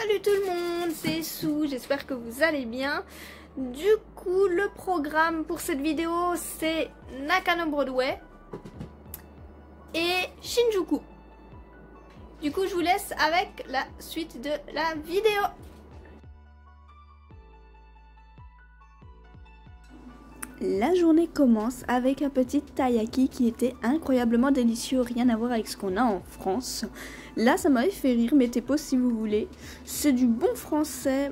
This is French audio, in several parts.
Salut tout le monde, c'est Sou, j'espère que vous allez bien. Du coup, le programme pour cette vidéo, c'est Nakano Broadway et Shinjuku. Du coup, je vous laisse avec la suite de la vidéo. La journée commence avec un petit taiyaki qui était incroyablement délicieux, rien à voir avec ce qu'on a en France. Là, ça m'avait fait rire, mettez pause si vous voulez. C'est du bon français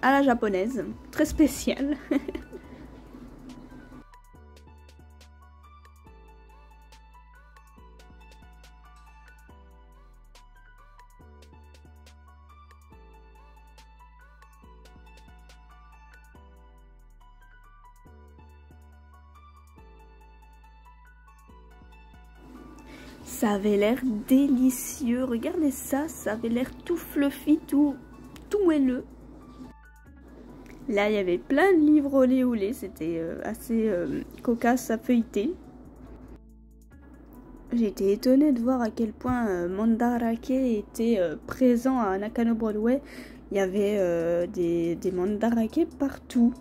à la japonaise, très spécial. Ça avait l'air délicieux, regardez ça, ça avait l'air tout fluffy, tout moelleux. Là, il y avait plein de livres olé olé, c'était assez cocasse à feuilleter. J'ai été étonnée de voir à quel point Mandarake était présent à Nakano Broadway. Il y avait des Mandarake partout.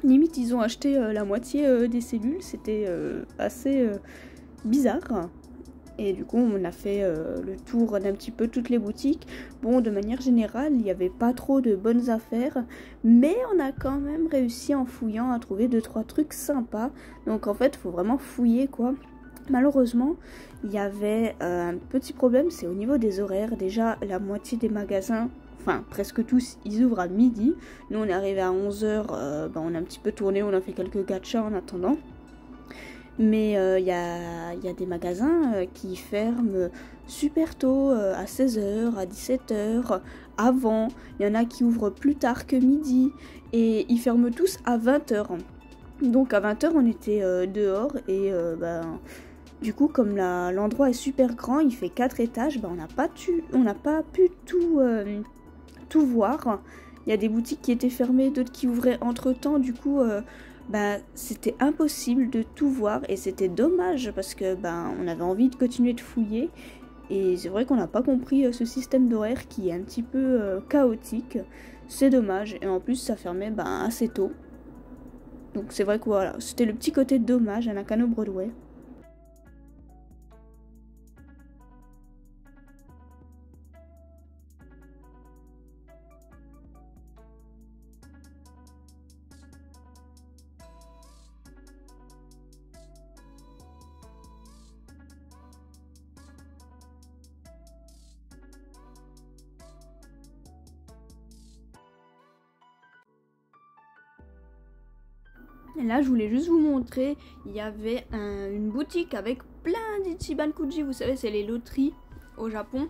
Limite, ils ont acheté la moitié des cellules, c'était assez bizarre. Et du coup, on a fait le tour d'un petit peu toutes les boutiques. Bon, de manière générale, il n'y avait pas trop de bonnes affaires. Mais on a quand même réussi en fouillant à trouver 2-3 trucs sympas. Donc en fait, il faut vraiment fouiller quoi. Malheureusement, il y avait un petit problème, c'est au niveau des horaires. Déjà, la moitié des magasins, enfin presque tous, ils ouvrent à midi. Nous, on est arrivé à 11 h, on a un petit peu tourné, on a fait quelques gachas en attendant. Mais il y a des magasins qui ferment super tôt, à 16 h, à 17 h, avant. Il y en a qui ouvrent plus tard que midi et ils ferment tous à 20 h. Donc à 20 h, on était dehors et du coup, comme l'endroit est super grand, il fait 4 étages, on n'a pas pu tout voir. Il y a des boutiques qui étaient fermées, d'autres qui ouvraient entre temps, du coup... c'était impossible de tout voir et c'était dommage parce que on avait envie de continuer de fouiller et c'est vrai qu'on n'a pas compris ce système d'horaire qui est un petit peu chaotique. C'est dommage et en plus ça fermait assez tôt, donc c'est vrai que voilà, c'était le petit côté dommage à Nakano Broadway. Et là, je voulais juste vous montrer, il y avait une boutique avec plein d'Ichiban Kuji, vous savez, c'est les loteries au Japon.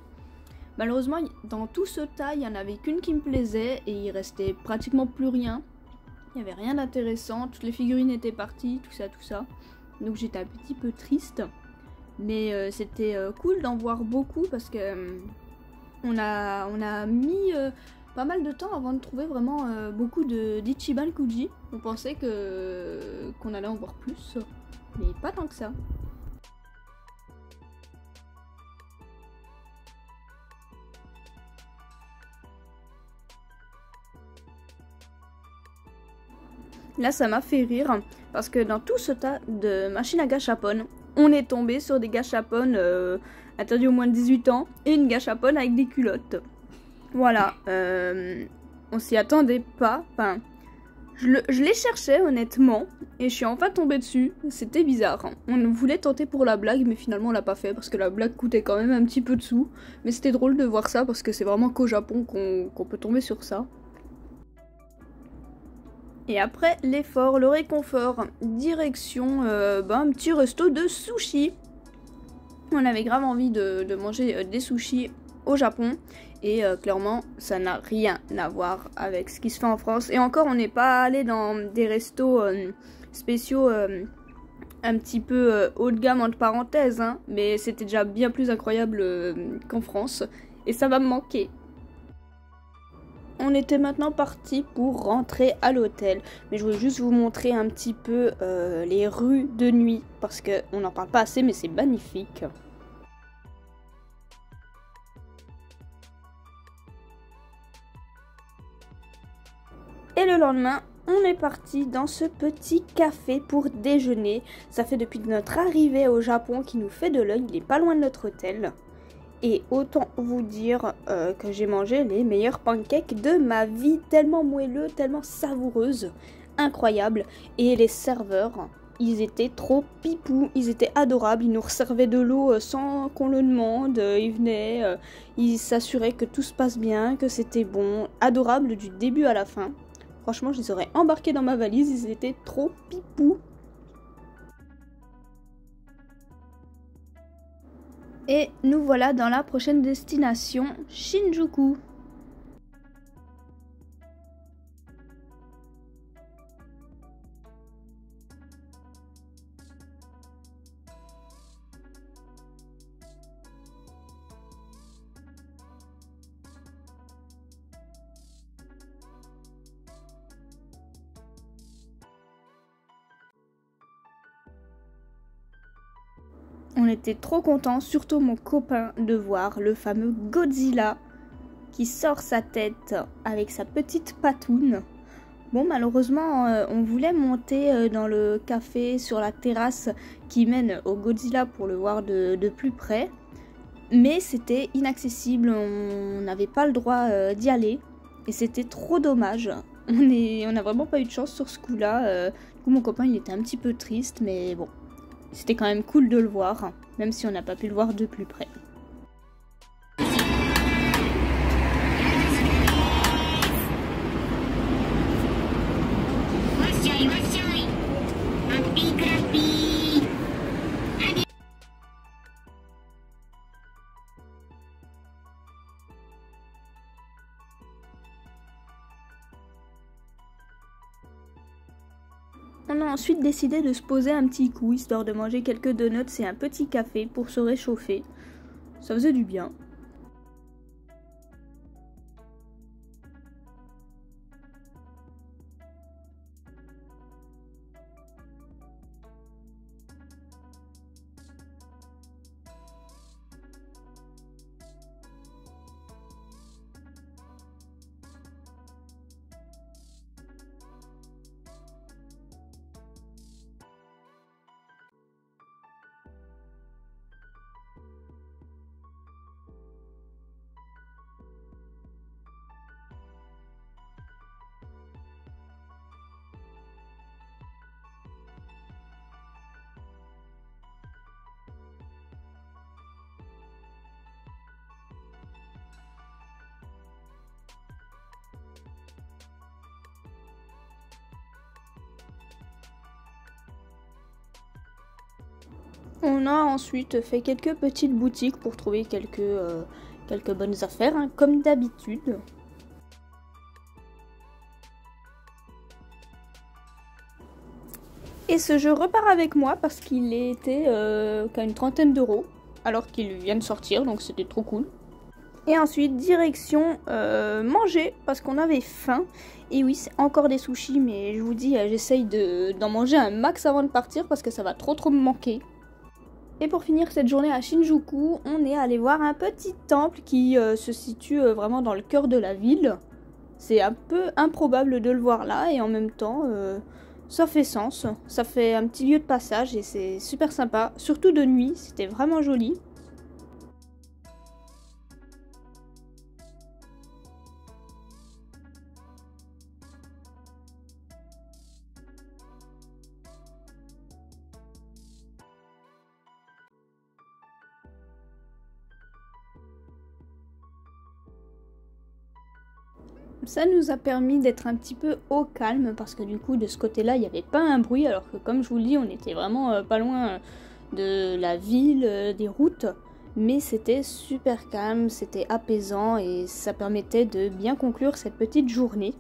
Malheureusement, dans tout ce tas, il n'y en avait qu'une qui me plaisait et il restait pratiquement plus rien. Il n'y avait rien d'intéressant, toutes les figurines étaient parties, tout ça. Donc j'étais un petit peu triste. Mais c'était cool d'en voir beaucoup parce que on a mis... pas mal de temps avant de trouver vraiment beaucoup d'Ichiban Kuji. On pensait qu'on allait en voir plus, mais pas tant que ça. Là, ça m'a fait rire parce que dans tout ce tas de machines à gachapon, on est tombé sur des gachapon interdits au moins de 18 ans et une gachapon avec des culottes. Voilà, on s'y attendait pas, enfin, je les cherchais honnêtement, et je suis enfin tombée dessus, c'était bizarre. On voulait tenter pour la blague, mais finalement on l'a pas fait, parce que la blague coûtait quand même un petit peu de sous. Mais c'était drôle de voir ça, parce que c'est vraiment qu'au Japon qu'on peut tomber sur ça. Et après l'effort, le réconfort, direction un petit resto de sushi. On avait grave envie de manger des sushis au Japon et clairement ça n'a rien à voir avec ce qui se fait en France et encore on n'est pas allé dans des restos spéciaux un petit peu haut de gamme entre parenthèses mais c'était déjà bien plus incroyable qu'en France et ça va me manquer. On était maintenant parti pour rentrer à l'hôtel, mais je voulais juste vous montrer un petit peu les rues de nuit parce qu'on n'en parle pas assez mais c'est magnifique. le lendemain, on est parti dans ce petit café pour déjeuner. Ça fait depuis notre arrivée au Japon qui nous fait de l'œil, il est pas loin de notre hôtel. Et autant vous dire que j'ai mangé les meilleurs pancakes de ma vie, tellement moelleux, tellement savoureuses, incroyable. Et les serveurs, ils étaient trop pipous, ils étaient adorables, ils nous servaient de l'eau sans qu'on le demande, ils venaient, ils s'assuraient que tout se passe bien, que c'était bon, adorable du début à la fin. Franchement, je les aurais embarqués dans ma valise, ils étaient trop pipous. Et nous voilà dans la prochaine destination, Shinjuku. On était trop contents, surtout mon copain, de voir le fameux Godzilla qui sort sa tête avec sa petite patoune. Bon, malheureusement, on voulait monter dans le café sur la terrasse qui mène au Godzilla pour le voir de plus près. Mais c'était inaccessible, on n'avait pas le droit d'y aller. Et c'était trop dommage. On n'a vraiment pas eu de chance sur ce coup-là. Du coup, mon copain, il était un petit peu triste, mais bon. C'était quand même cool de le voir, même si on n'a pas pu le voir de plus près. On a ensuite décidé de se poser un petit coup, histoire de manger quelques donuts et un petit café pour se réchauffer. Ça faisait du bien. On a ensuite fait quelques petites boutiques pour trouver quelques bonnes affaires, hein, comme d'habitude. Et ce jeu repart avec moi parce qu'il était qu'à une trentaine d'euros, alors qu'il vient de sortir, donc c'était trop cool. Et ensuite, direction manger, parce qu'on avait faim. Et oui, c'est encore des sushis, mais je vous dis, j'essaye d'en manger un max avant de partir, parce que ça va trop me manquer. Et pour finir cette journée à Shinjuku, on est allé voir un petit temple qui se situe vraiment dans le cœur de la ville. C'est un peu improbable de le voir là, et en même temps, ça fait sens. Ça fait un petit lieu de passage, et c'est super sympa. Surtout de nuit, c'était vraiment joli. Ça nous a permis d'être un petit peu au calme parce que du coup de ce côté-là il n'y avait pas un bruit alors que comme je vous le dis on était vraiment pas loin de la ville, des routes, mais c'était super calme, c'était apaisant et ça permettait de bien conclure cette petite journée.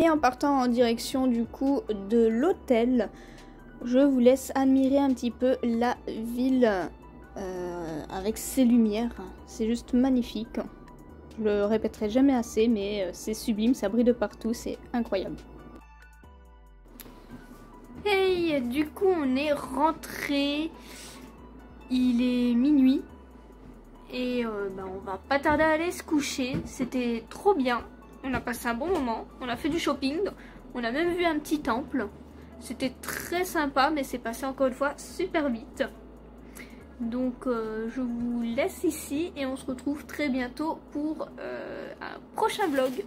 Et en partant en direction du coup de l'hôtel, je vous laisse admirer un petit peu la ville avec ses lumières. C'est juste magnifique. Je le répéterai jamais assez, mais c'est sublime, ça brille de partout, c'est incroyable. Hey, du coup on est rentré, il est minuit et on va pas tarder à aller se coucher. C'était trop bien, on a passé un bon moment, on a fait du shopping, on a même vu un petit temple. C'était très sympa, mais c'est passé encore une fois super vite. Donc je vous laisse ici et on se retrouve très bientôt pour un prochain vlog.